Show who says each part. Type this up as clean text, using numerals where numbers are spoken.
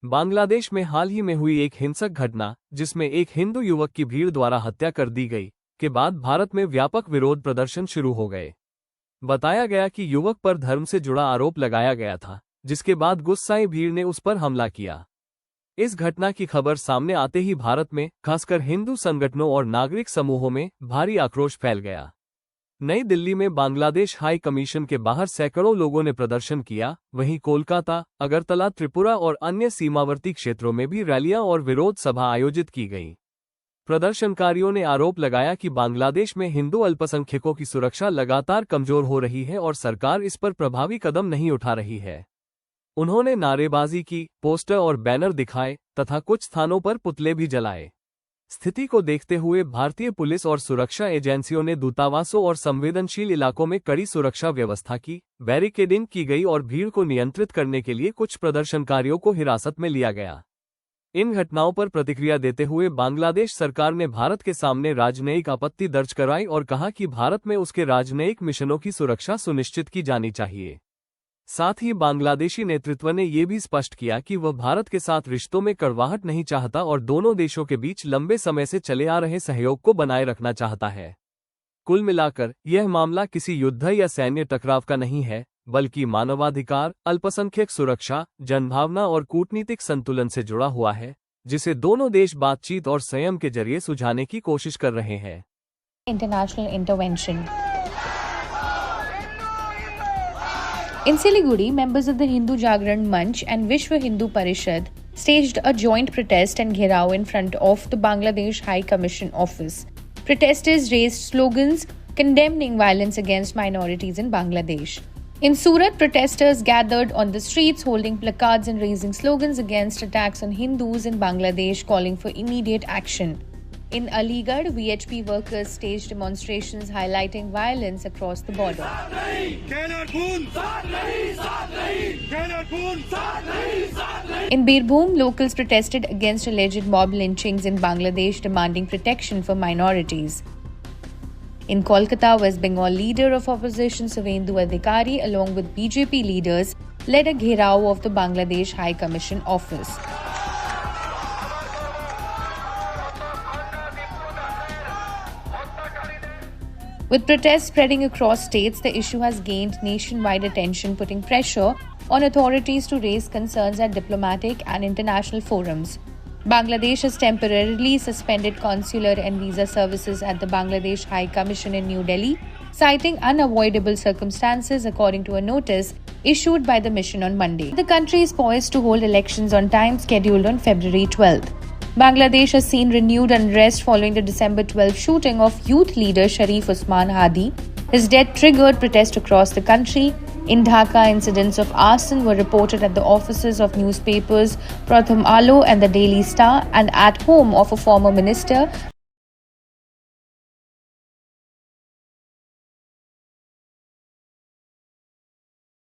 Speaker 1: बांग्लादेश में हाल ही में हुई एक हिंसक घटना, जिसमें एक हिंदू युवक की भीड़ द्वारा हत्या कर दी गई, के बाद भारत में व्यापक विरोध प्रदर्शन शुरू हो गए। बताया गया कि युवक पर धर्म से जुड़ा आरोप लगाया गया था, जिसके बाद गुस्साई भीड़ ने उस पर हमला किया। इस घटना की खबर सामने आते ही भारत में, खासकर हिंदू संगठनों और नागरिक समूहों में भारी आक्रोश फैल गया। नई दिल्ली में बांग्लादेश हाई कमीशन के बाहर सैकड़ों लोगों ने प्रदर्शन किया। वहीं कोलकाता, अगरतला, त्रिपुरा और अन्य सीमावर्ती क्षेत्रों में भी रैलियां और विरोध सभा आयोजित की गईं। प्रदर्शनकारियों ने आरोप लगाया कि बांग्लादेश में हिंदू अल्पसंख्यकों की सुरक्षा लगातार कमजोर हो रही है और सरकार इस पर प्रभावी कदम नहीं उठा रही है। उन्होंने नारेबाजी की, पोस्टर और बैनर दिखाए तथा कुछ स्थानों पर पुतले भी जलाए। स्थिति को देखते हुए भारतीय पुलिस और सुरक्षा एजेंसियों ने दूतावासों और संवेदनशील इलाकों में कड़ी सुरक्षा व्यवस्था की, बैरिकेडिंग की गई और भीड़ को नियंत्रित करने के लिए कुछ प्रदर्शनकारियों को हिरासत में लिया गया। इन घटनाओं पर प्रतिक्रिया देते हुए बांग्लादेश सरकार ने भारत के सामने राजनयिक आपत्ति दर्ज कराई और कहा कि भारत में उसके राजनयिक मिशनों की सुरक्षा सुनिश्चित की जानी चाहिए। साथ ही बांग्लादेशी नेतृत्व ने यह भी स्पष्ट किया कि वह भारत के साथ रिश्तों में कड़वाहट नहीं चाहता और दोनों देशों के बीच लंबे समय से चले आ रहे सहयोग को बनाए रखना चाहता है। कुल मिलाकर यह मामला किसी युद्ध या सैन्य टकराव का नहीं है, बल्कि मानवाधिकार, अल्पसंख्यक सुरक्षा, जनभावना और कूटनीतिक संतुलन से जुड़ा हुआ है, जिसे दोनों देश बातचीत और संयम के जरिए सुलझाने की कोशिश कर रहे हैं।
Speaker 2: International intervention In Siliguri, members of the Hindu Jagran Manch and Vishwa Hindu Parishad staged a joint protest and gherao in front of the Bangladesh High Commission office. Protesters raised slogans condemning violence against minorities in Bangladesh. In Surat, protesters gathered on the streets holding placards and raising slogans against attacks on Hindus in Bangladesh, calling for immediate action. In Aligarh, VHP workers staged demonstrations highlighting violence across the border. In Birbhum, locals protested against alleged mob lynchings in Bangladesh, demanding protection for minorities. In Kolkata, West Bengal leader of opposition Suvendu Adhikari along with BJP leaders led a gherao of the Bangladesh High Commission office. With protests spreading across states, the issue has gained nationwide attention, putting pressure on authorities to raise concerns at diplomatic and international forums. Bangladesh has temporarily suspended consular and visa services at the Bangladesh High Commission in New Delhi, citing unavoidable circumstances, according to a notice issued by the mission on Monday. The country is poised to hold elections on time, scheduled on February 12th. Bangladesh has seen renewed unrest following the December 12 shooting of youth leader Sharif Usman Hadi. His death triggered protest across the country. In Dhaka, incidents of arson were reported at the offices of newspapers Pratham Alo and the Daily Star and at home of a former minister